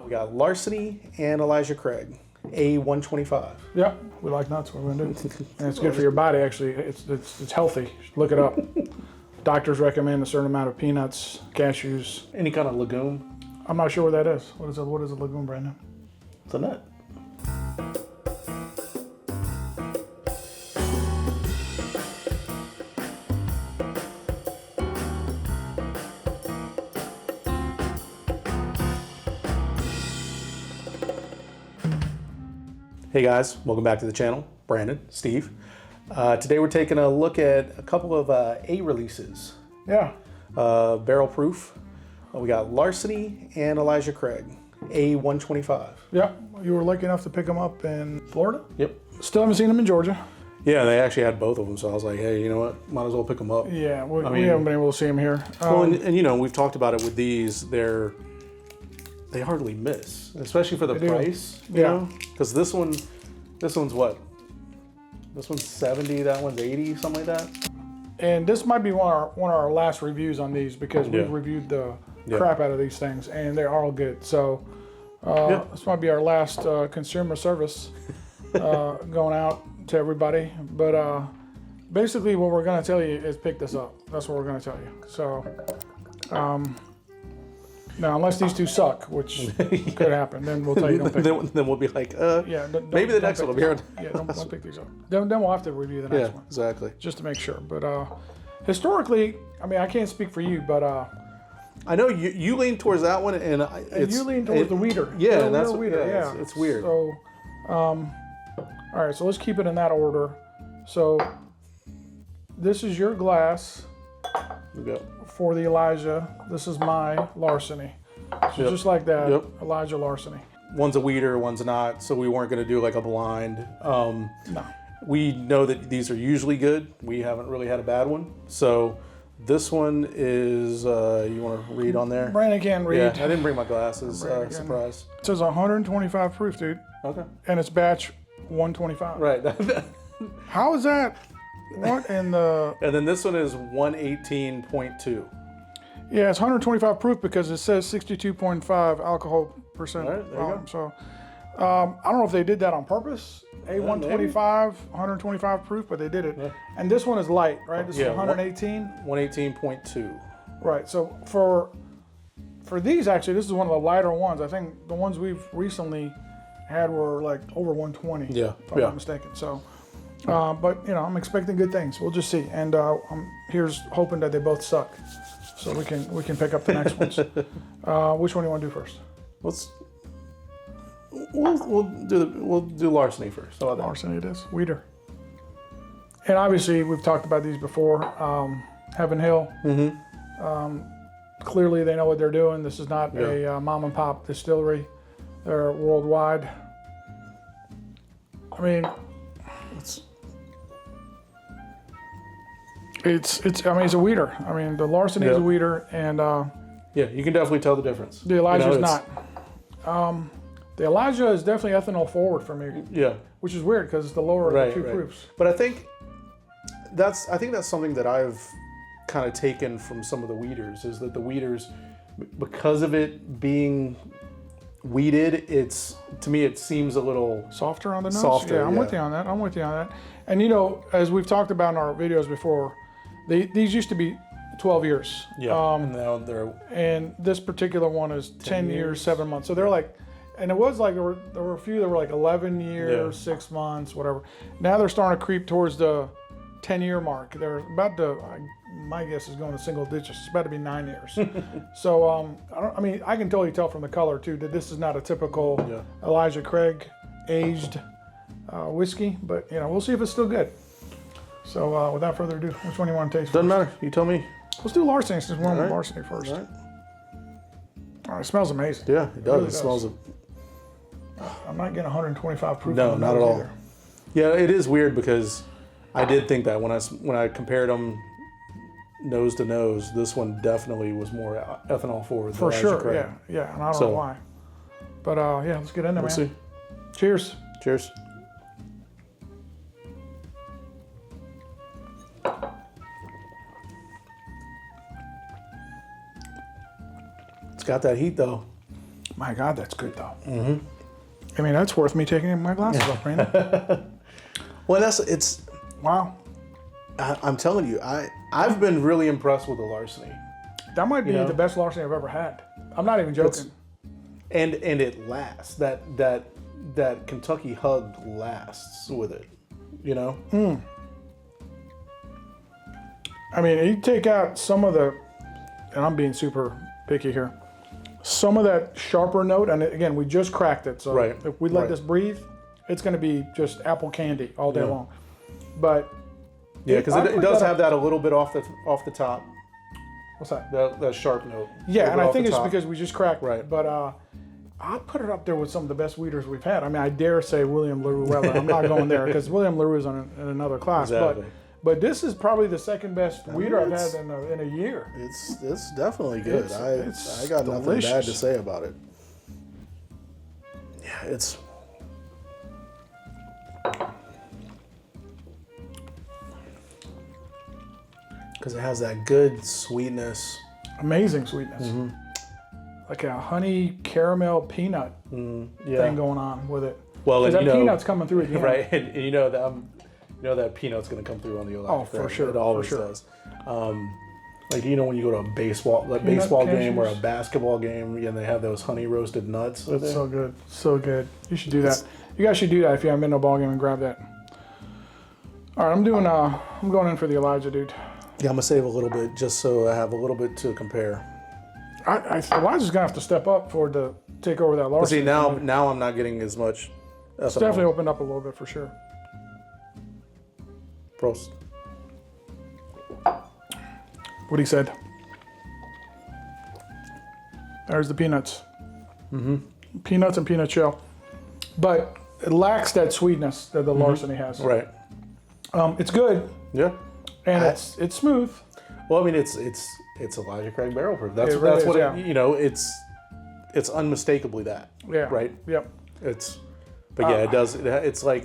We got Larceny and Elijah Craig, A125. Yeah, we like nuts. What we're gonna do. And it's good for your body. Actually, it's healthy. Look it up. Doctors recommend a certain amount of peanuts, cashews. Any kind of legume. I'm not sure what that is. What is a legume, Brandon? It's a nut. Hey guys, welcome back to the channel. Brandon, Steve. Today we're taking a look at a couple of A releases. Yeah. Barrel Proof. We got Larceny and Elijah Craig, A125. Yeah. You were lucky enough to pick them up in Florida? Yep. Still haven't seen them in Georgia. Yeah, they actually had both of them, so I was like, hey, you know what? Might as well pick them up. Yeah, we haven't been able to see them here. Well, and you know, we've talked about it with these. They hardly miss, especially for the price. You know, because this one's what? This one's 70. That one's 80, something like that. And this might be one of our last reviews on these because we've reviewed the crap out of these things, and they're all good. So this might be our last consumer service going out to everybody. But basically, what we're going to tell you is pick this up. That's what we're going to tell you. So. Now, unless these two suck, which could happen, then we'll tell you don't pick them. Then we'll be like, maybe the next one will be here. Yeah, don't pick these up. Then we'll have to review the next one. Exactly. Just to make sure. But historically, I mean, I can't speak for you, but I know you lean towards that one, and you lean towards the weeder. Yeah, and that's weeder. Yeah, it's weird. So, all right, so let's keep it in that order. So, this is your glass. For the Elijah, this is my Larceny. So just like that, Elijah Larceny. One's a weeder, one's not, so we weren't going to do like a blind. No. We know that these are usually good. We haven't really had a bad one. So this one is, you want to read on there? Brandon can read. Yeah, I didn't bring my glasses, surprise. It says 125 proof, dude. Okay. And it's batch 125. Right. How is that? What in the... And then this one is 118.2. Yeah, it's 125 proof because it says 62.5 alcohol percent. All right, there you go. So I don't know if they did that on purpose. A125, 125 proof, but they did it. Yeah. And this one is light, right? This is 118? 118.2. Right, so for these, actually, this is one of the lighter ones. I think the ones we've recently had were like over 120, if I'm not mistaken. So... but you know, I'm expecting good things. We'll just see, and here's hoping that they both suck, so we can pick up the next ones. Which one do you want to do first? We'll do Larceny first. How about that? Larceny it is. Weeder. And obviously, we've talked about these before. Heaven Hill. Clearly, they know what they're doing. This is not a mom and pop distillery. They're worldwide. I mean. It's a weeder. I mean, the Larceny is a weeder, and you can definitely tell the difference. The Elijah is not. The Elijah is definitely ethanol forward for me. Yeah, which is weird because it's the lower of the two proofs. But I think that's something that I've kind of taken from some of the weeders is that the weeders, because of it being weeded, to me it seems a little softer on the nose. Softer, I'm with you on that. I'm with you on that. And you know, as we've talked about in our videos before. These used to be 12 years. Yeah. And now and this particular one is 10 years, 7 months. So they're like, and it was like there were a few that were like 11 years, 6 months, whatever. Now they're starting to creep towards the 10-year mark. They're about to. My guess is going to single digits. It's about to be 9 years. So I mean, I can totally tell from the color too that this is not a typical Elijah Craig aged whiskey. But you know, we'll see if it's still good. So without further ado, which one do you want to taste? Doesn't matter. You tell me. Let's do Larceny since we're on Larceny first. All right. It smells amazing. Yeah, it does. It really smells it. I'm not getting 125 proof. No, not at all. Either. Yeah, it is weird because I did think that when I compared them nose to nose, this one definitely was more ethanol forward. For sure. Craig. Yeah, and I don't know why. But let's get in there, man. See. Cheers. Cheers. Got that heat though. My God, that's good though. I mean, that's worth me taking my glasses off, Brandon. Well, it's. Wow. I'm telling you, I've been really impressed with the Larceny. That might be the best Larceny I've ever had. I'm not even joking. And it lasts. That Kentucky hug lasts with it. You know? I mean, you take out some of the, and I'm being super picky here, some of that sharper note, and again, we just cracked it, so if we let this breathe, it's going to be just apple candy all day long. But yeah, because it does have that a little bit off the top. What's that? The sharp note. Yeah, and I think it's because we just cracked it. Right. But I'll put it up there with some of the best weeders we've had. I mean, I dare say William LaRue Weller. I'm not going there because William LaRue is in another class. Exactly. But this is probably the second best weeder I've had in a year. It's definitely good. I got nothing delicious. bad to say about it. Yeah, it's. Because it has that good sweetness. Amazing sweetness. Like a honey caramel peanut thing going on with it. Well, because that peanut's coming through again. Right, and you know that peanut's going to come through on the electric. Oh, for sure. It always does. Like when you go to a baseball game or a basketball game, and they have those honey roasted nuts. It's so good, so good. You should do that. You guys should do that if you haven't been to a ball game and grab that. All right, I'm going in for the Elijah, dude. Yeah, I'm gonna save a little bit just so I have a little bit to compare. Elijah's gonna have to step up to take over that Larceny. See, now I'm not getting as much. It's definitely opened up a little bit for sure. Prost. What he said. There's the peanuts. Peanuts and peanut shell. But it lacks that sweetness that the Larceny has. Right. It's good. Yeah. And it's smooth. Well, I mean, it's Elijah Craig Barrel Proof. That's really what is, it's unmistakably that. Yeah. Right. Yep. But yeah, it does. It's like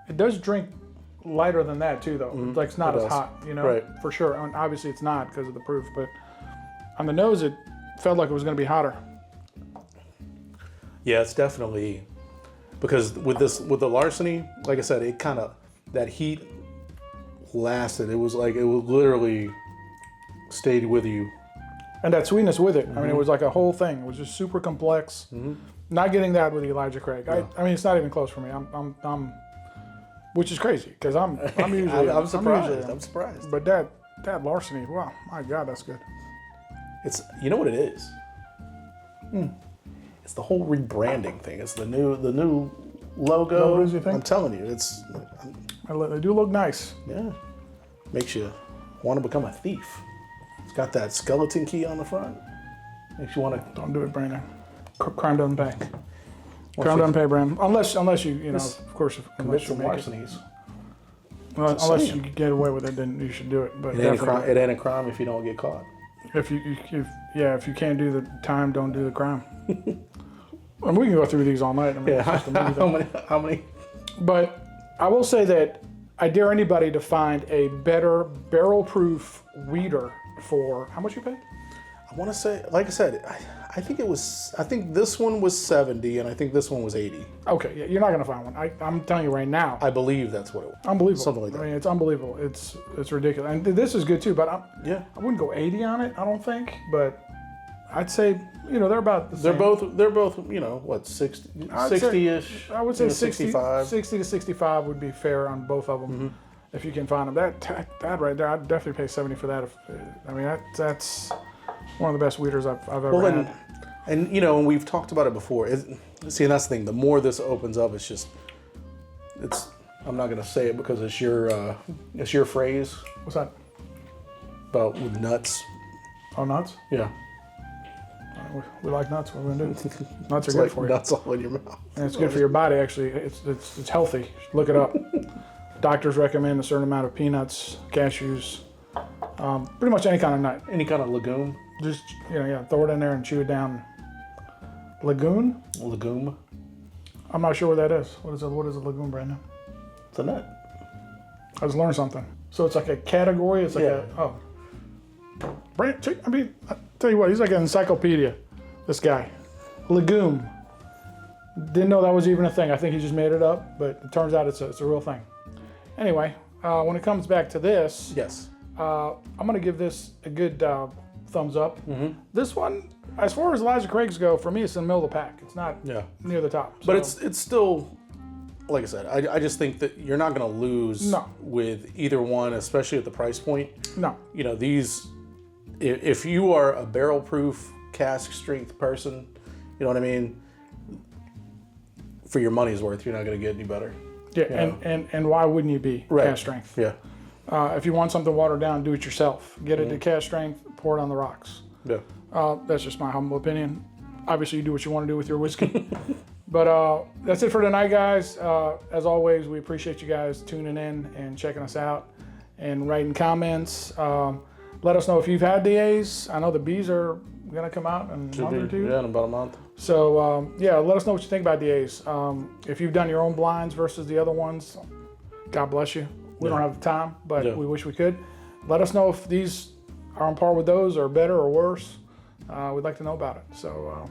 it does drink lighter than that too, though. Like it's not as hot, Right. For sure. And obviously, it's not because of the proof, but on the nose, it felt like it was going to be hotter. Yeah, it's definitely because with the Larceny, like I said, it kind of that heat lasted. It was literally stayed with you. And that sweetness with it. I mean, it was like a whole thing. It was just super complex. Not getting that with the Elijah Craig. No. I mean, it's not even close for me. I'm which is crazy because I'm usually I'm surprised. I'm surprised. But that Larceny, wow, my God, that's good. It's what it is. It's the whole rebranding thing. It's the new logo. What is you think? I'm telling you, They do look nice. Yeah, makes you want to become a thief. It's got that skeleton key on the front. Makes you want to. Don't do it, Brandon. Crime doesn't pay. Crime doesn't pay, Brandon. Unless you of course, commit some larcenies. Well, unless you get away with it, then you should do it. But it ain't a crime if you don't get caught. If you can't do the time, don't do the crime. And we can go through these all night. I mean, it's just a movie. How many? But I will say that I dare anybody to find a better barrel-proof weeder for how much you pay? I want to say, like I said, I think this one was 70, and I think this one was 80. Okay, yeah, you're not gonna find one. I'm telling you right now. I believe that's what it was. Unbelievable. Something like that. I mean, it's unbelievable. It's ridiculous. And this is good too. But I wouldn't go 80 on it. I don't think. But I'd say they're about the same. They're both what 60-ish. I would say 65. 60 to 65 would be fair on both of them. If you can find them, that right there, I'd definitely pay 70 for that. That's one of the best weeders I've ever had. And we've talked about it before. And that's the thing. The more this opens up, it's. I'm not gonna say it because it's your phrase. What's that? About with nuts. Oh, nuts? Yeah. We like nuts. What are we gonna do? Nuts are It's good like for you. nuts all in your mouth. And it's good for your body. Actually, it's healthy. Look it up. Doctors recommend a certain amount of peanuts, cashews, pretty much any kind of nut. Any kind of legume. Just throw it in there and chew it down. Legume? Legume. I'm not sure what that is. What is a legume, Brandon? It's a nut. I just learned something. So it's like a category. It's like Brandon. I mean, I tell you what, he's like an encyclopedia. This guy, Legume. Didn't know that was even a thing. I think he just made it up, but it turns out it's a real thing. Anyway, when it comes back to this, Yes. I'm going to give this a good thumbs up. This one, as far as Elijah Craig's go, for me, it's in the middle of the pack. It's not near the top. But it's still, like I said, I just think that you're not going to lose with either one, especially at the price point. No. You know, these, if you are a barrel proof cask strength person, you know what I mean? For your money's worth, you're not going to get any better. Yeah, and why wouldn't you be cask strength? Yeah. If you want something watered down, do it yourself. Get it to cask strength, pour it on the rocks. Yeah. That's just my humble opinion. Obviously, you do what you want to do with your whiskey. But that's it for tonight, guys. As always, we appreciate you guys tuning in and checking us out and writing comments. Let us know if you've had the A's. I know the B's are going to come out in a month or two. Yeah, in about a month. So, yeah, let us know what you think about the A's. If you've done your own blinds versus the other ones, God bless you. We don't have the time, but we wish we could. Let us know if these are on par with those or better or worse. We'd like to know about it. So,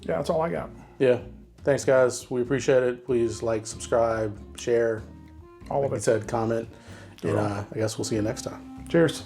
yeah, that's all I got. Yeah. Thanks, guys. We appreciate it. Please like, subscribe, share. All of it. Like I said, comment. And I guess we'll see you next time. Cheers.